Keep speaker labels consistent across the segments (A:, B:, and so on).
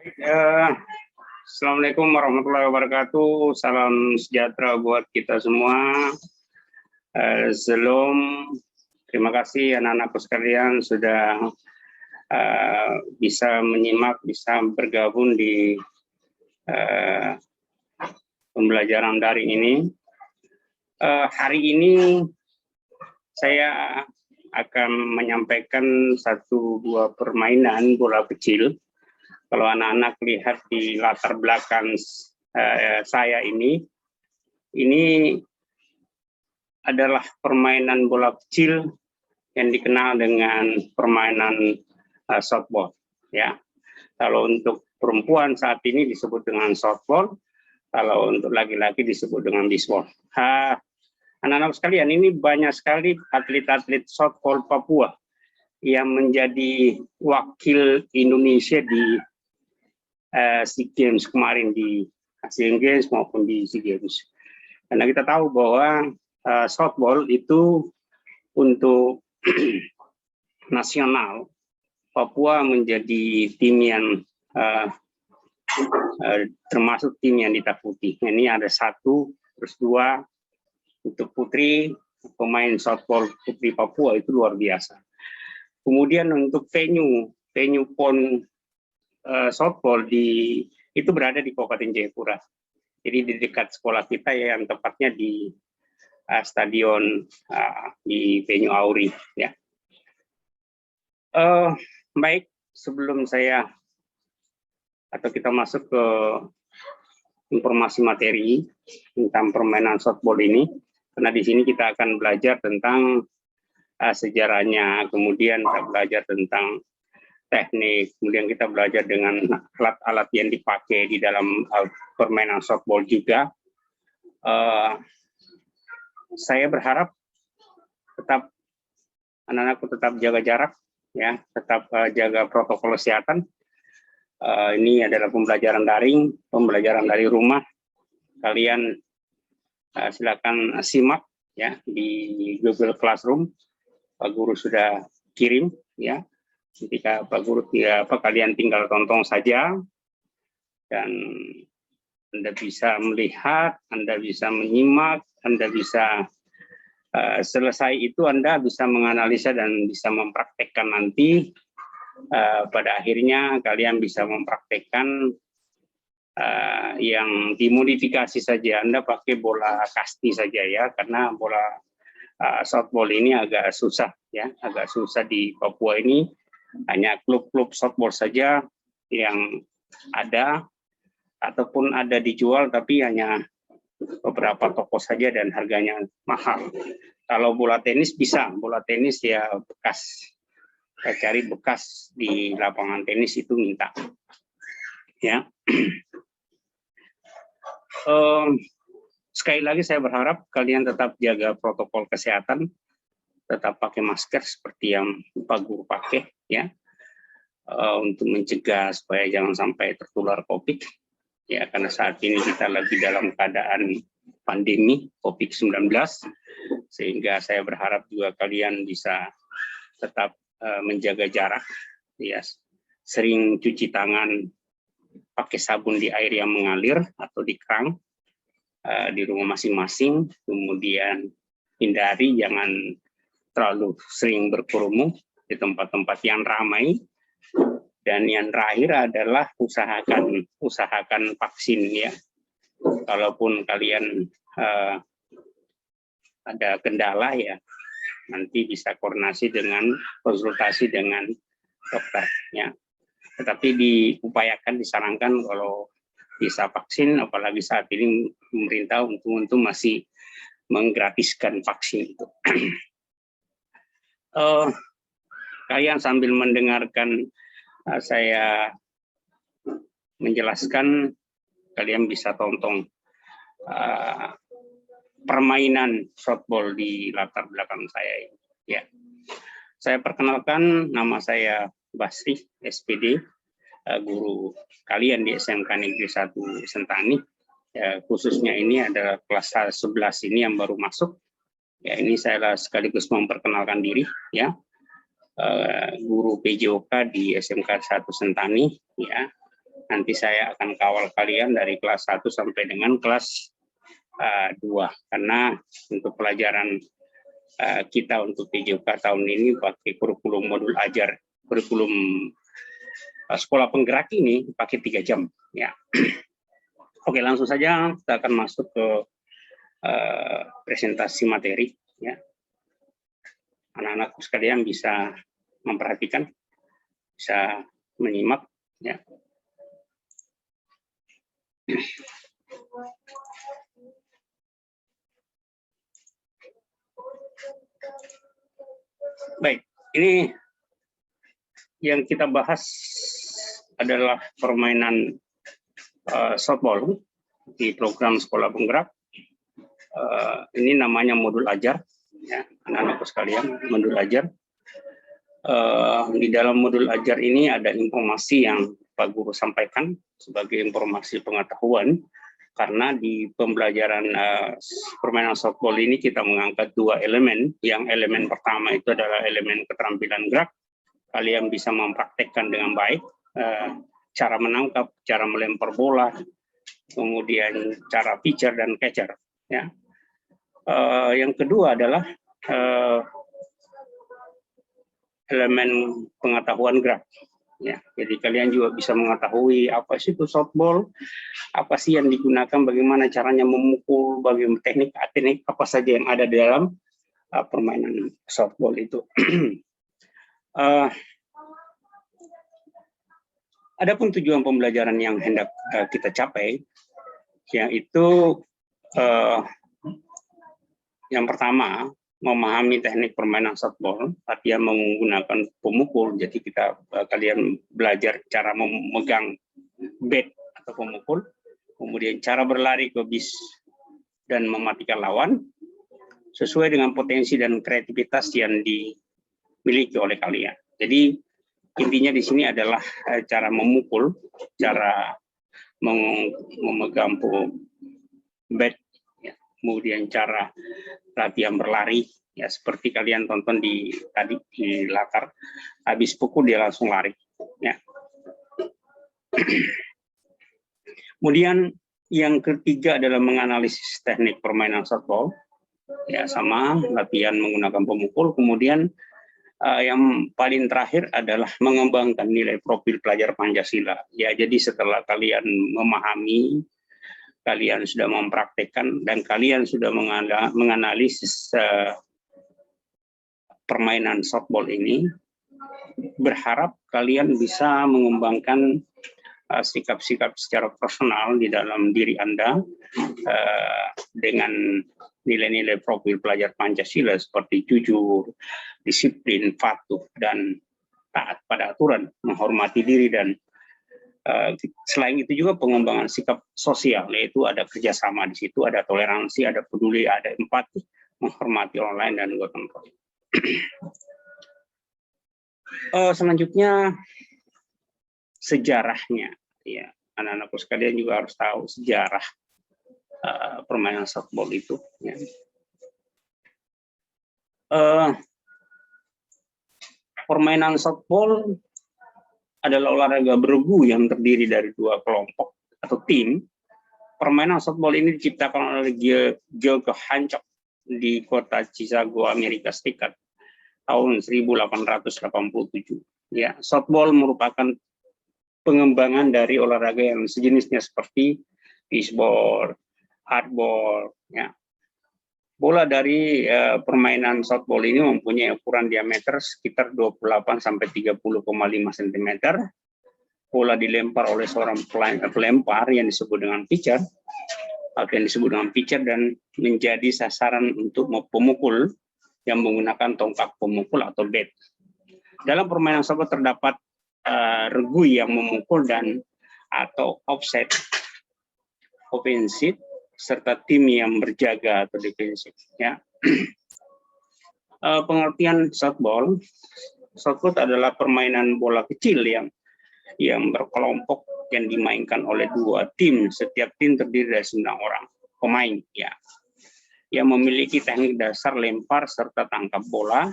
A: Assalamualaikum warahmatullahi wabarakatuh. Salam sejahtera buat kita semua. Terima kasih anak-anakku sekalian sudah bisa menyimak, bisa bergabung di pembelajaran daring ini. Hari ini saya akan menyampaikan 1-2 permainan bola kecil. Kalau anak-anak lihat di latar belakang saya ini adalah permainan bola kecil yang dikenal dengan permainan softball. Ya, kalau untuk perempuan saat ini disebut dengan softball, kalau untuk laki-laki disebut dengan bisbol. Anak-anak sekalian, ini banyak sekali atlet-atlet softball Papua yang menjadi wakil Indonesia di SEA Games kemarin, di Asian Games maupun di SEA Games. Karena kita tahu bahwa softball itu untuk nasional, Papua menjadi tim yang termasuk tim yang ditakuti. Ini ada 1, terus 2 untuk putri, pemain softball putri Papua itu luar biasa. Kemudian untuk venue PON softball itu berada di Kabupaten Jayapura. Jadi di dekat sekolah kita, yang tepatnya di stadion di venue Auri. Ya. Baik, sebelum kita masuk ke informasi materi tentang permainan softball ini, karena di sini kita akan belajar tentang sejarahnya, kemudian kita belajar tentang teknik, kemudian kita belajar dengan alat-alat yang dipakai di dalam permainan softball juga. Saya berharap anak-anakku tetap jaga jarak, ya, tetap jaga protokol kesehatan. Ini adalah pembelajaran daring, pembelajaran dari rumah. Kalian silakan simak ya di Google Classroom. Pak Guru sudah kirim, ya. Ketika Pak Guru kalian tinggal tonton saja, dan Anda bisa melihat, Anda bisa menyimak, Anda bisa selesai itu Anda bisa menganalisa dan bisa mempraktekkan nanti. Pada akhirnya kalian bisa mempraktekkan yang dimodifikasi saja. Anda pakai bola kasti saja ya, karena bola softball ini agak susah ya, agak susah di Papua ini. Hanya klub-klub softball saja yang ada, ataupun ada dijual, tapi hanya beberapa toko saja dan harganya mahal. Kalau bola tenis bisa, bola tenis ya bekas, saya cari bekas di lapangan tenis itu minta. Ya. Sekali lagi saya berharap kalian tetap jaga protokol kesehatan, tetap pakai masker seperti yang Pak Guru pakai, ya, untuk mencegah supaya jangan sampai tertular COVID, ya, karena saat ini kita lagi dalam keadaan pandemi COVID-19, sehingga saya berharap juga kalian bisa tetap menjaga jarak, ya, sering cuci tangan pakai sabun di air yang mengalir atau di keran di rumah masing-masing, kemudian hindari jangan terlalu sering berkerumun di tempat-tempat yang ramai, dan yang terakhir adalah usahakan vaksin ya. Kalaupun kalian ada kendala ya, nanti bisa koordinasi dengan konsultasi dengan dokter ya. Tetapi diupayakan, disarankan kalau bisa vaksin, apalagi saat ini pemerintah untuk masih menggratiskan vaksin itu. Kalian sambil mendengarkan saya menjelaskan, kalian bisa tonton permainan softball di latar belakang saya ini. Ya, saya perkenalkan, nama saya Basri, SPD, guru kalian di SMK Negeri 1 Sentani. Ya, khususnya ini adalah kelas 11 ini yang baru masuk. Ya, ini saya sekaligus memperkenalkan diri, ya, guru PJOK di SMK 1 Sentani, ya. Nanti saya akan kawal kalian dari kelas 1 sampai dengan kelas 2, karena untuk pelajaran kita untuk TJK tahun ini pakai kurikulum modul ajar, kurikulum sekolah penggerak ini pakai 3 jam. Ya. Oke, langsung saja kita akan masuk ke presentasi materi. Ya. Anak-anakku sekalian bisa memperhatikan, bisa menyimak. Ya. Baik, ini yang kita bahas adalah permainan softball di program sekolah penggerak. Ini namanya modul ajar, ya, anak-anakku sekalian, modul ajar. Di dalam modul ajar ini ada informasi yang Pak Guru sampaikan sebagai informasi pengetahuan, karena di pembelajaran permainan softball ini kita mengangkat 2 elemen. Yang elemen pertama itu adalah elemen keterampilan gerak. Kalian bisa mempraktekkan dengan baik cara menangkap, cara melempar bola, kemudian cara pitcher dan catcher. Ya. Yang kedua adalah elemen pengetahuan gerak. Ya, jadi kalian juga bisa mengetahui apa sih itu softball, apa sih yang digunakan, bagaimana caranya memukul, bagaimana teknik apa saja yang ada di dalam permainan softball itu. Adapun tujuan pembelajaran yang hendak kita capai, yaitu yang pertama, memahami teknik permainan softball, latihan menggunakan pemukul. Jadi kalian belajar cara memegang bat atau pemukul, kemudian cara berlari ke bis dan mematikan lawan sesuai dengan potensi dan kreativitas yang dimiliki oleh kalian. Jadi intinya di sini adalah cara memukul, cara memegang bat, ya, kemudian cara latihan berlari, ya seperti kalian tonton tadi di latar, habis pukul dia langsung lari. Ya. Kemudian yang ketiga adalah menganalisis teknik permainan softball, ya sama latihan menggunakan pemukul. Kemudian yang paling terakhir adalah mengembangkan nilai profil pelajar Pancasila. Ya, jadi setelah kalian memahami, kalian sudah mempraktekkan, dan kalian sudah menganalisis permainan softball ini, berharap kalian bisa mengembangkan sikap-sikap secara personal di dalam diri Anda dengan nilai-nilai profil pelajar Pancasila seperti jujur, disiplin, patuh, dan taat pada aturan, menghormati diri, dan selain itu juga pengembangan sikap sosial, yaitu ada kerjasama di situ, ada toleransi, ada peduli, ada empati, menghormati orang lain, dan gotong royong. Selanjutnya sejarahnya, ya anak-anakku sekalian juga harus tahu sejarah permainan softball itu. Ya. Permainan softball adalah olahraga beregu yang terdiri dari 2 kelompok atau tim. Permainan softball ini diciptakan oleh Gilgo Hancock di kota Chicago, Amerika Serikat tahun 1887. Ya, softball merupakan pengembangan dari olahraga yang sejenisnya seperti baseball, hardball. Ya. Bola dari permainan softball ini mempunyai ukuran diameter sekitar 28 sampai 30,5 cm. Bola dilempar oleh seorang pelempar yang disebut dengan pitcher, dan menjadi sasaran untuk pemukul yang menggunakan tongkat pemukul atau bat. Dalam permainan softball terdapat regu yang memukul dan atau offset, offensive, serta tim yang berjaga atau defensif. Ya. Pengertian softball adalah permainan bola kecil yang berkelompok yang dimainkan oleh 2 tim. Setiap tim terdiri dari 9 orang pemain, ya, yang memiliki teknik dasar lempar serta tangkap bola,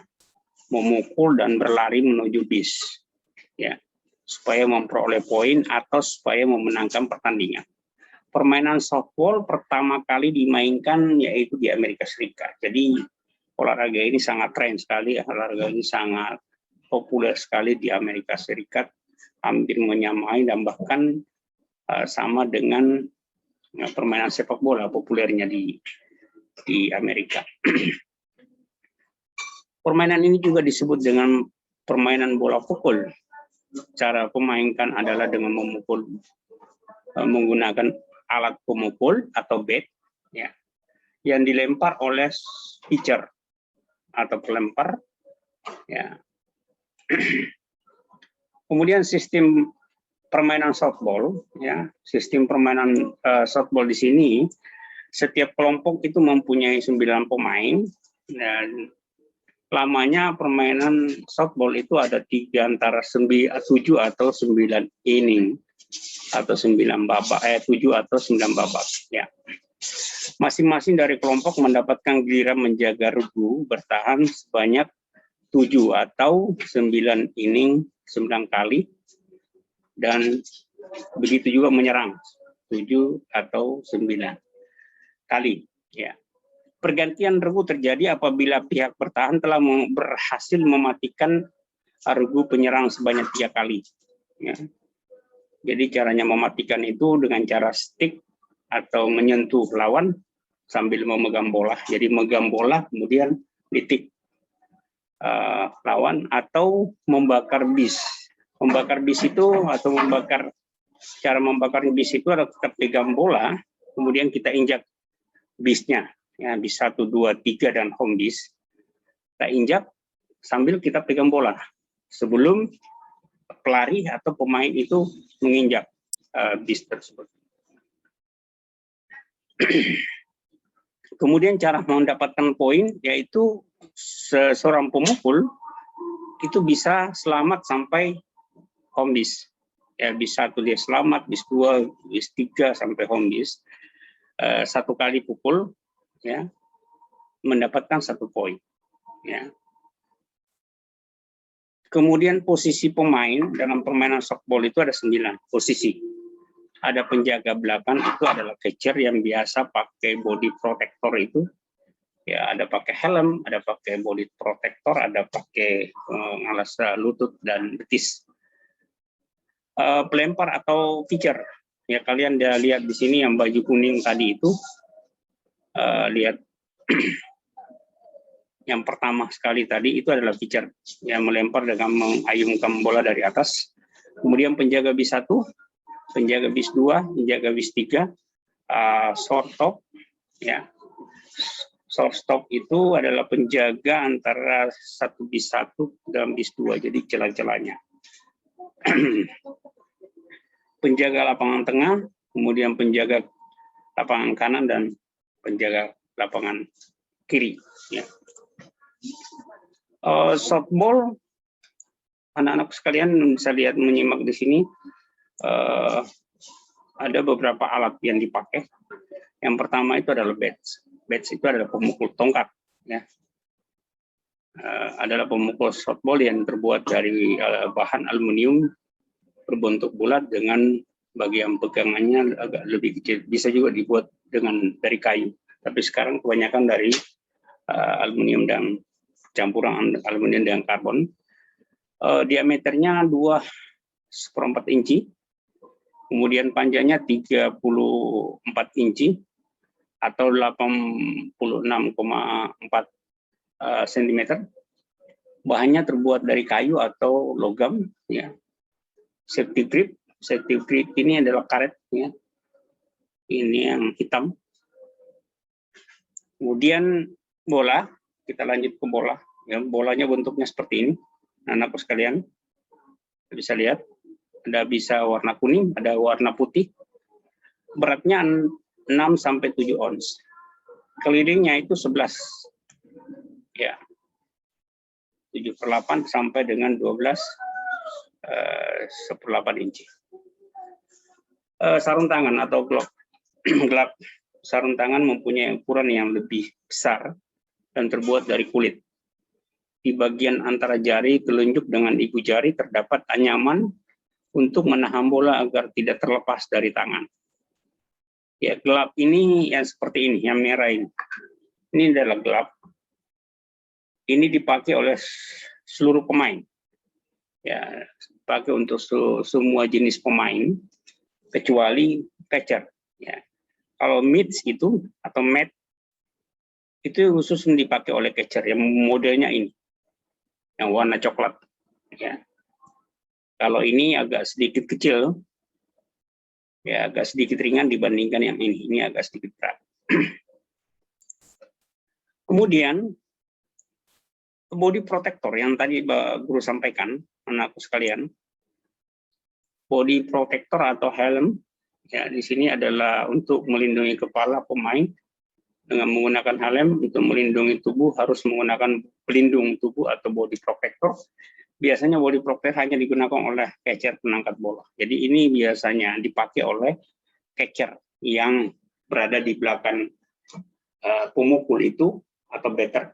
A: memukul dan berlari menuju bis. Ya. supaya memperoleh poin atau supaya memenangkan pertandingan. Permainan softball pertama kali dimainkan yaitu di Amerika Serikat. Jadi olahraga ini sangat tren sekali, olahraga ini sangat populer sekali di Amerika Serikat, hampir menyamai dan bahkan sama dengan permainan sepak bola populernya di Amerika. Permainan ini juga disebut dengan permainan bola pukul. Cara pemainkan adalah dengan memukul menggunakan alat pemukul atau bat, ya, yang dilempar oleh pitcher atau pelempar, ya. Kemudian sistem permainan softball, ya, sistem permainan softball di sini setiap kelompok itu mempunyai 9 pemain dan lamanya permainan softball itu ada 3 antara 7 atau 9 inning atau 9 babak, 7 atau 9 babak, ya. Masing-masing dari kelompok mendapatkan giliran menjaga regu bertahan sebanyak 7 atau 9 inning 9 kali, dan begitu juga menyerang 7 atau 9 kali, ya. Pergantian regu terjadi apabila pihak bertahan telah berhasil mematikan regu penyerang sebanyak 3 kali, ya. Jadi caranya mematikan itu dengan cara stick atau menyentuh lawan sambil memegang bola. Jadi megang bola kemudian ditik lawan, atau membakar bis. Membakar bis itu atau cara membakar bis itu adalah kita pegang bola, kemudian kita injak bisnya, ya, bis 1, 2, 3 dan home bis. Kita injak sambil kita pegang bola sebelum pelari atau pemain itu menginjak bis tersebut. Kemudian cara mendapatkan poin yaitu seorang pemukul itu bisa selamat sampai home bis. Ya, bis 1 dia selamat, bis 2, bis 3 sampai home bis. 1 kali pukul, ya, mendapatkan 1 poin, ya. Kemudian posisi pemain dalam permainan softball itu ada 9 posisi. Ada penjaga belakang, itu adalah catcher yang biasa pakai body protector itu. Ya, ada pakai helm, ada pakai body protector, ada pakai alas lutut dan betis. Pelempar atau pitcher, ya, kalian lihat di sini yang baju kuning tadi itu, lihat yang pertama sekali tadi itu adalah pitcher yang melempar dengan mengayunkan bola dari atas. Kemudian penjaga bis 1, penjaga bis 2, penjaga bis 3, shortstop, ya. Shortstop itu adalah penjaga antara bis 1 dan bis 2, jadi celah-celahnya. Penjaga lapangan tengah, kemudian penjaga lapangan kanan dan penjaga lapangan kiri, ya. Softball, anak-anak sekalian bisa lihat, menyimak di sini, ada beberapa alat yang dipakai. Yang pertama itu adalah bats. Bats itu adalah pemukul tongkat, ya. Adalah pemukul softball yang terbuat dari bahan aluminium berbentuk bulat dengan bagian pegangannya agak lebih kecil. Bisa juga dibuat dari kayu, tapi sekarang kebanyakan dari aluminium dan campuran aluminium dan karbon. Diameternya 2/4 inci, kemudian panjangnya 34 inci atau 86,4 cm. Bahannya terbuat dari kayu atau logam, ya. Safety grip ini adalah karet, ya. Ini yang hitam. Kemudian bola, kita lanjut ke bola. Ya, bolanya bentuknya seperti ini, anak-anak sekalian bisa lihat. Ada bisa warna kuning, ada warna putih. Beratnya 6 sampai 7 ons. Kelilingnya itu 11, ya. 7/8 sampai dengan 12/8 inci. Sarung tangan atau glove. Sarung tangan mempunyai ukuran yang lebih besar dan terbuat dari kulit. Di bagian antara jari telunjuk dengan ibu jari terdapat anyaman untuk menahan bola agar tidak terlepas dari tangan. Ya, glove ini yang seperti ini, yang merah ini. Ini adalah glove. Ini dipakai oleh seluruh pemain. Ya, dipakai untuk semua jenis pemain kecuali catcher. Ya. Kalau mitts itu atau mat itu khusus dipakai oleh catcher yang modelnya ini, yang warna coklat. Ya. Kalau ini agak sedikit kecil, ya agak sedikit ringan dibandingkan yang ini. Ini agak sedikit berat. Kemudian body protector yang tadi guru sampaikan, anakku sekalian, body protector atau helm, ya di sini adalah untuk melindungi kepala pemain dengan menggunakan helm. Untuk melindungi tubuh harus menggunakan pelindung tubuh atau body protector. Biasanya body protector hanya digunakan oleh catcher penangkat bola. Jadi ini biasanya dipakai oleh catcher yang berada di belakang pemukul itu atau batter,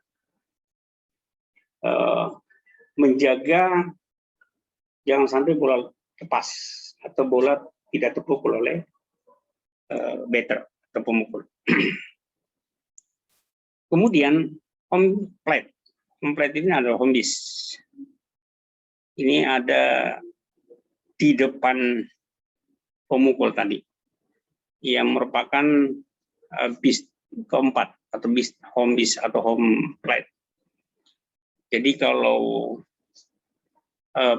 A: menjaga jangan sampai bola lepas atau bola tidak terpukul oleh batter atau pemukul. Kemudian home plate. Home plate ini adalah home base. Ini ada di depan pemukul tadi, yang merupakan base keempat atau home base atau home plate. Jadi kalau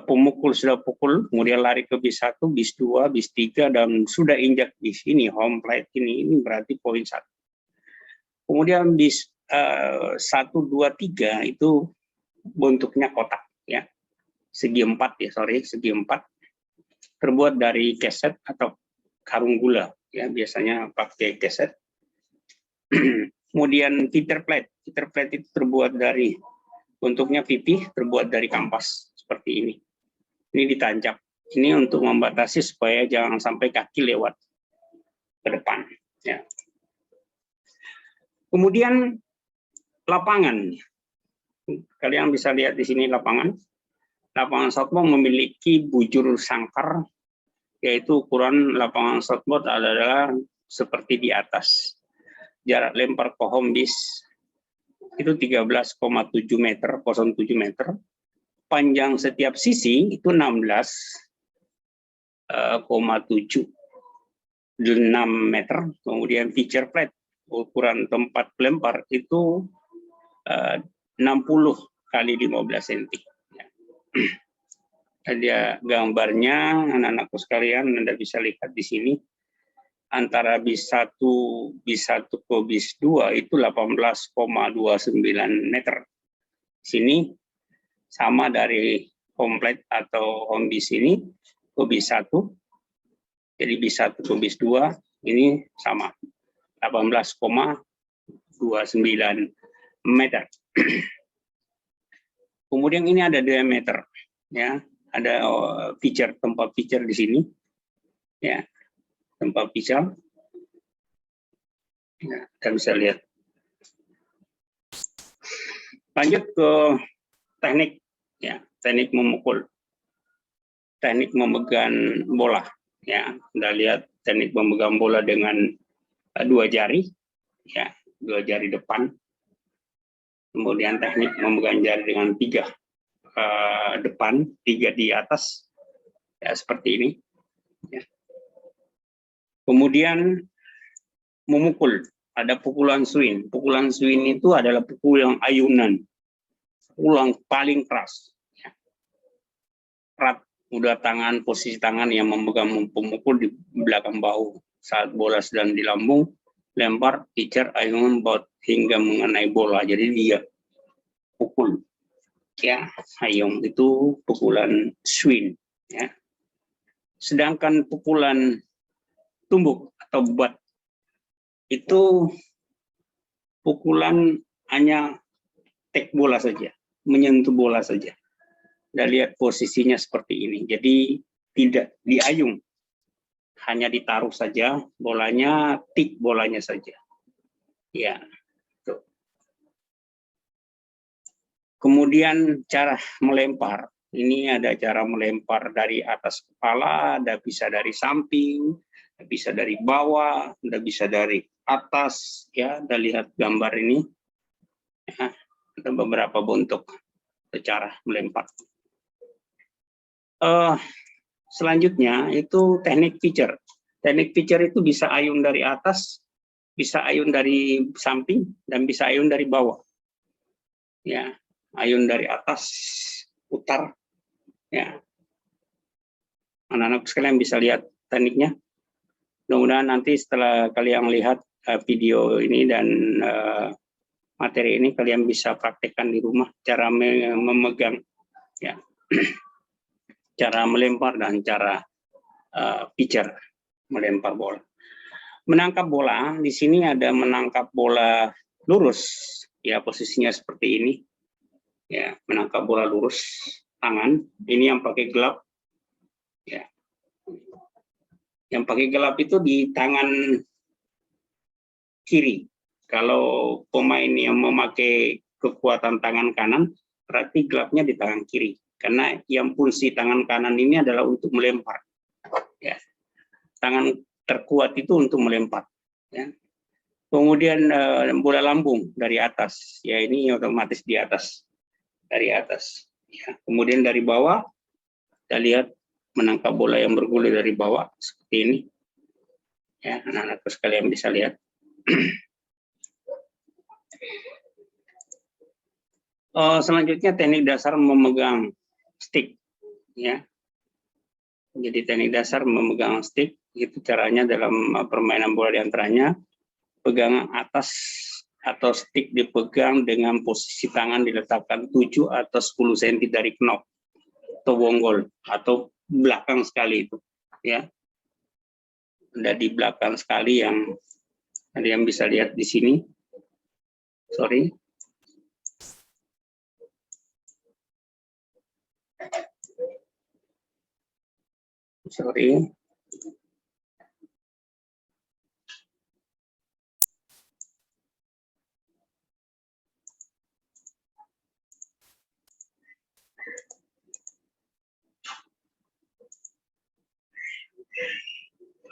A: pemukul sudah pukul, kemudian lari ke bis 1, bis 2, bis 3, dan sudah injak di sini home plate ini berarti poin 1. Kemudian bis 1, 2, 3 itu bentuknya kotak, ya, segi 4 ya, segi 4, terbuat dari keset atau karung gula, ya, biasanya pakai keset. Kemudian feeder plate itu terbuat dari, bentuknya pipih, terbuat dari kampas seperti ini. Ini ditancap. Ini untuk membatasi supaya jangan sampai kaki lewat ke depan. Ya. Kemudian lapangan. Kalian bisa lihat di sini lapangan. Lapangan softball memiliki bujur sangkar, yaitu ukuran lapangan softball adalah seperti di atas. Jarak lempar ke home base itu 13,7 meter, 07 meter. Panjang setiap sisi itu 16,76 meter. Kemudian feature plate, ukuran tempat pelempar itu 60 kali 15 cm. Ada gambarnya, anak-anakku sekalian, Anda bisa lihat di sini. Antara bis 1 ke bis 2 itu 18,29 meter. Sini sama dari home plate atau home base ini ke bis 1. Jadi bis 1 ke bis 2 ini sama 18,29 meter. Kemudian ini ada diameter, ya, ada tempat feature di sini, ya, tempat feature. Ya, kita bisa lihat. Lanjut ke teknik, ya, teknik memukul, teknik memegang bola, ya. Anda lihat teknik memegang bola dengan 2 jari, ya, 2 jari depan. Kemudian teknik memegang jari dengan 3 depan, 3 di atas, ya, seperti ini. Ya. Kemudian memukul, ada pukulan swing. Pukulan swing itu adalah pukul yang ayunan, pukulan paling keras. Ya. Erat, udah tangan, posisi tangan yang memegang pemukul di belakang bahu. Saat bola sedang di lambung, lempar, pitcher, ayunan hingga mengenai bola. Jadi dia pukul. Ya, hayung itu pukulan swing, ya. Sedangkan pukulan tumbuk atau bat itu pukulan hanya tek bola saja, menyentuh bola saja. Dan lihat posisinya seperti ini. Jadi tidak diayung, hanya ditaruh saja bolanya, tik bolanya saja. Ya. Tuh. Kemudian cara melempar. Ini ada cara melempar dari atas kepala, ada bisa dari samping, bisa dari bawah, ada bisa dari atas. Ya, Anda lihat gambar ini. Ya, ada beberapa bentuk cara melempar. Selanjutnya itu teknik pitcher. Teknik pitcher itu bisa ayun dari atas, bisa ayun dari samping, dan bisa ayun dari bawah. Ya, ayun dari atas, putar. Ya, anak-anak sekalian bisa lihat tekniknya. Mudah-mudahan nanti setelah kalian lihat video ini dan materi ini, kalian bisa praktekkan di rumah cara memegang, ya, cara melempar dan cara pitcher melempar bola. Menangkap bola di sini ada menangkap bola lurus, ya posisinya seperti ini, ya menangkap bola lurus tangan. Ini yang pakai glove, ya. Yang pakai glove itu di tangan kiri. Kalau pemain yang memakai kekuatan tangan kanan, berarti glove-nya di tangan kiri. Karena yang fungsi tangan kanan ini adalah untuk melempar. Ya. Tangan terkuat itu untuk melempar. Ya. Kemudian bola lambung dari atas. Ya, ini otomatis di atas. Dari atas. Ya. Kemudian dari bawah, kita lihat menangkap bola yang bergulir dari bawah seperti ini. Ya, anak-anak sekalian bisa lihat. Selanjutnya teknik dasar memegang stick, ya. Jadi teknik dasar memegang stick itu caranya dalam permainan bola diantaranya pegangan atas atau stick dipegang dengan posisi tangan diletakkan 7 atau 10 cm dari knop atau bonggol atau belakang sekali itu, ya. Ada di belakang sekali yang ada yang bisa lihat di sini. Sorry.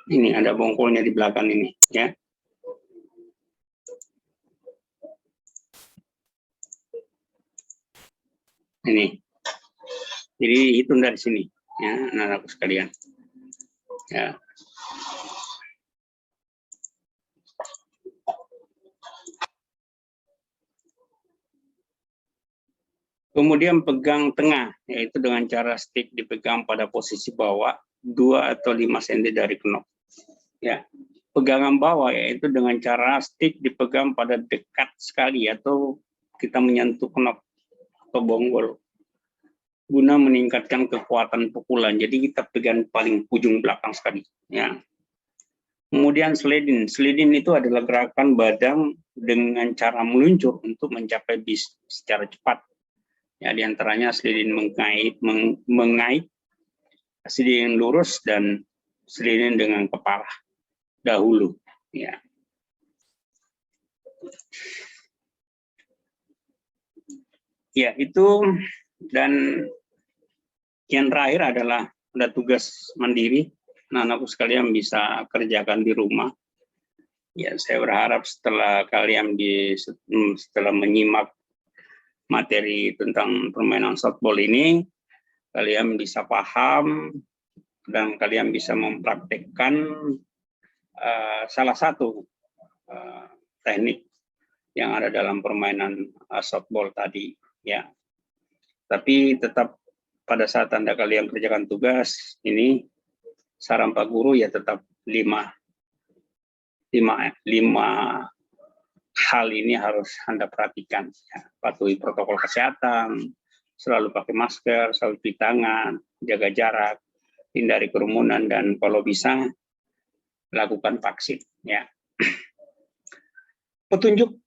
A: Ini ada bongkolnya di belakang ini, ya. Ini. Jadi hitung dari sini, ya, anak-anak sekalian. Ya. Kemudian pegang tengah, yaitu dengan cara stick dipegang pada posisi bawah 2 atau 5 cm dari knop. Ya. Pegangan bawah yaitu dengan cara stick dipegang pada dekat sekali atau kita menyentuh knop atau bonggol guna meningkatkan kekuatan pukulan. Jadi kita pegang paling ujung belakang sekali. Ya. Kemudian sliding. Sliding itu adalah gerakan badan dengan cara meluncur untuk mencapai bis secara cepat. Ya, diantaranya sliding mengait, sliding lurus, dan sliding dengan kepala dahulu. Ya. Ya, itu. Dan yang terakhir adalah ada tugas mandiri. Anak-anakku sekalian bisa kerjakan di rumah. Ya, saya berharap setelah kalian setelah menyimak materi tentang permainan softball ini, kalian bisa paham dan kalian bisa mempraktekkan salah satu teknik yang ada dalam permainan softball tadi, ya. Tapi tetap pada saat Anda kalian kerjakan tugas ini, saran Pak Guru ya tetap 5 hal ini harus Anda perhatikan. Ya. Patuhi protokol kesehatan, selalu pakai masker, selalu cuci tangan, jaga jarak, hindari kerumunan, dan kalau bisa lakukan vaksin. Ya. Petunjuk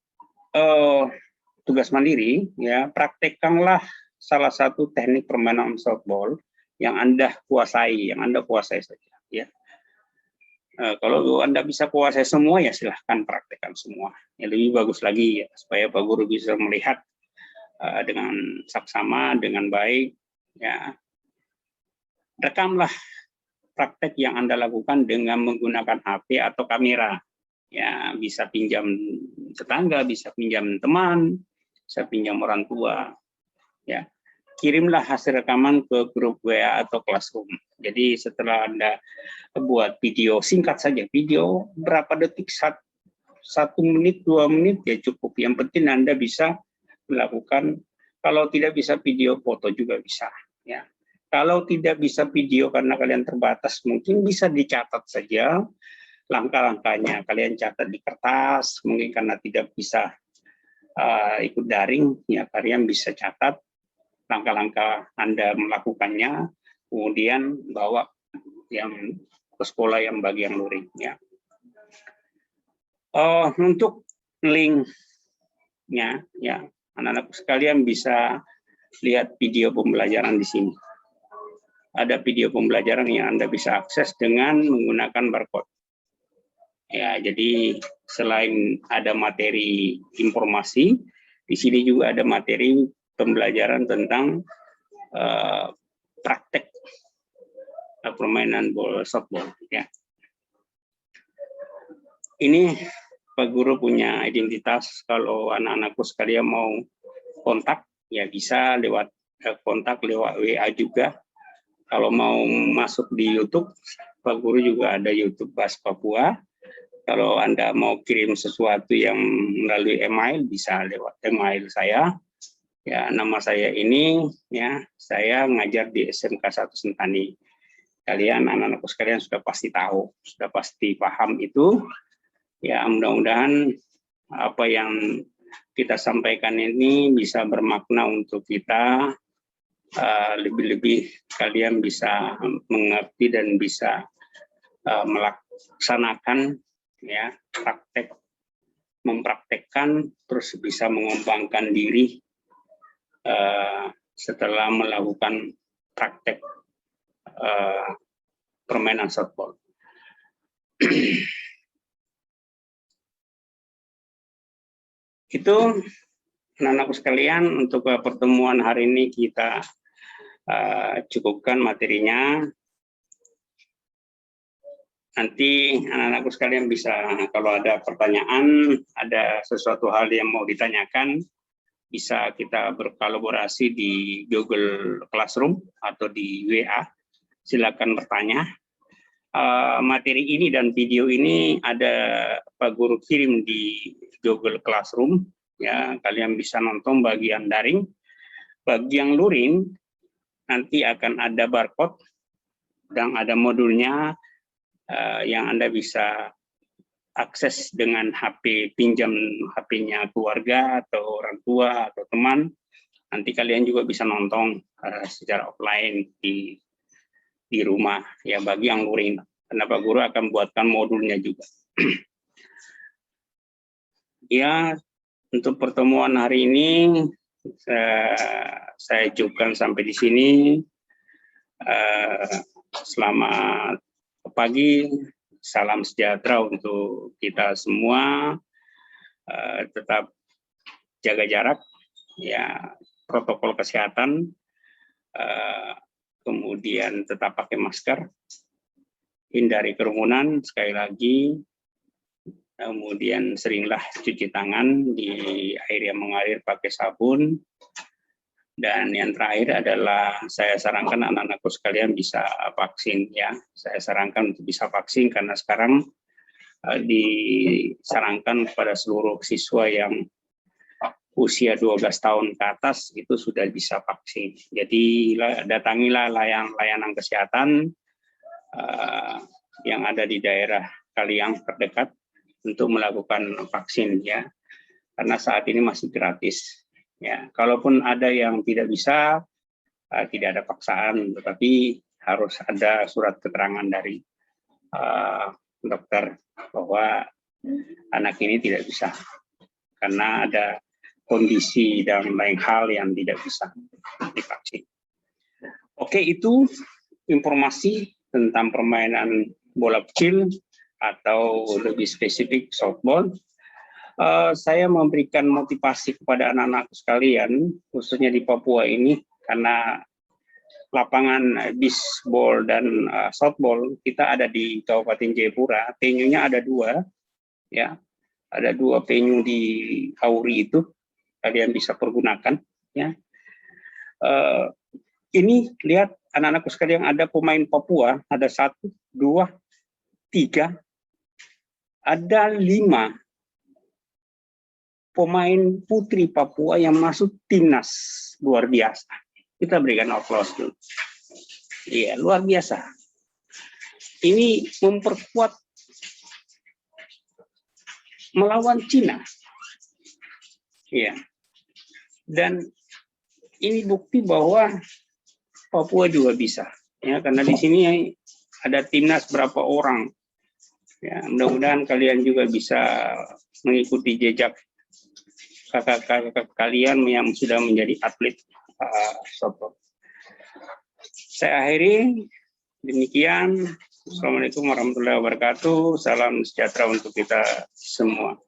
A: tugas mandiri, ya, praktekkanlah salah satu teknik permainan softball yang Anda kuasai, saja. Ya. Kalau Anda bisa kuasai semua, ya silahkan praktekkan semua. Ya, lebih bagus lagi, ya, supaya Pak Guru bisa melihat dengan saksama, dengan baik, ya, rekamlah praktek yang Anda lakukan dengan menggunakan HP atau kamera. Ya, bisa pinjam tetangga, bisa pinjam teman, bisa pinjam orang tua. Ya, kirimlah hasil rekaman ke grup WA atau Classroom. Jadi setelah Anda buat video singkat saja, video berapa detik, 1 menit, 2 menit ya cukup. Yang penting Anda bisa melakukan, kalau tidak bisa video, foto juga bisa. Ya, kalau tidak bisa video karena kalian terbatas, mungkin bisa dicatat saja langkah-langkahnya. Kalian catat di kertas, mungkin karena tidak bisa ikut daring, ya kalian bisa catat langkah-langkah Anda melakukannya, kemudian bawa yang ke sekolah yang bagi yang luring. Ya. Untuk linknya, ya anak-anak sekalian bisa lihat video pembelajaran di sini. Ada video pembelajaran yang Anda bisa akses dengan menggunakan barcode. Ya, jadi selain ada materi informasi, di sini juga ada materi pembelajaran tentang praktek permainan softball. Ya. Ini Pak Guru punya identitas. Kalau anak-anakku sekalian mau kontak, ya bisa lewat kontak lewat WA juga. Kalau mau masuk di YouTube, Pak Guru juga ada YouTube Bahasa Papua. Kalau Anda mau kirim sesuatu yang melalui email, bisa lewat email saya. Ya, nama saya ini, ya, saya ngajar di SMK 1 Sentani. Kalian, anak-anakku sekalian sudah pasti tahu, sudah pasti paham itu. Ya, mudah-mudahan apa yang kita sampaikan ini bisa bermakna untuk kita. Lebih-lebih kalian bisa mengerti dan bisa melaksanakan, ya, mempraktekkan, terus bisa mengembangkan diri setelah melakukan praktek permainan softball. Itu anak-anakku sekalian, untuk pertemuan hari ini kita cukupkan materinya. Nanti anak-anakku sekalian bisa, kalau ada pertanyaan, ada sesuatu hal yang mau ditanyakan, bisa kita berkolaborasi di Google Classroom atau di WA. Silakan bertanya. Materi ini dan video ini ada Pak Guru kirim di Google Classroom. Ya, kalian bisa nonton bagian daring. Bagi yang luring, nanti akan ada barcode dan ada modulnya yang Anda bisa akses dengan HP, pinjam HP-nya keluarga atau orang tua atau teman. Nanti kalian juga bisa nonton secara offline di rumah, ya, bagi yang luring. Karena Pak Guru akan buatkan modulnya juga. Ya, untuk pertemuan hari ini saya cukupkan sampai di sini. Selamat pagi, salam sejahtera untuk kita semua. Tetap jaga jarak, ya, protokol kesehatan, kemudian tetap pakai masker, hindari kerumunan sekali lagi, kemudian seringlah cuci tangan di air yang mengalir pakai sabun. Dan yang terakhir adalah saya sarankan anak-anakku sekalian bisa vaksin, ya. Saya sarankan untuk bisa vaksin karena sekarang disarankan kepada seluruh siswa yang usia 12 tahun ke atas itu sudah bisa vaksin. Jadi datangilah layanan kesehatan yang ada di daerah kalian terdekat untuk melakukan vaksin, ya. Karena saat ini masih gratis. Ya, kalaupun ada yang tidak bisa, tidak ada paksaan, tetapi harus ada surat keterangan dari dokter bahwa anak ini tidak bisa, karena ada kondisi dan lain hal yang tidak bisa divaksin. Oke, itu informasi tentang permainan bola kecil atau lebih spesifik softball. Saya memberikan motivasi kepada anak-anak sekalian, khususnya di Papua ini, karena lapangan bisbol dan softball kita ada di Kabupaten Jayapura. Venue-nya ada 2, ya, ada 2 venue di Auri itu, kalian bisa pergunakan, ya. Ini lihat anak-anakku sekalian, ada pemain Papua, ada 1, 2, 3, ada 5 pemain putri Papua yang masuk timnas. Luar biasa. Kita berikan aplaus dulu. Iya, luar biasa. Ini memperkuat melawan Cina. Iya. Dan ini bukti bahwa Papua juga bisa. Ya, karena di sini ada timnas berapa orang. Ya, mudah-mudahan kalian juga bisa mengikuti jejak kakak-kakak kalian yang sudah menjadi atlet softball. Saya akhiri, demikian. Assalamualaikum warahmatullahi wabarakatuh. Salam sejahtera untuk kita semua.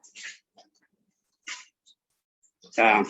A: Nah,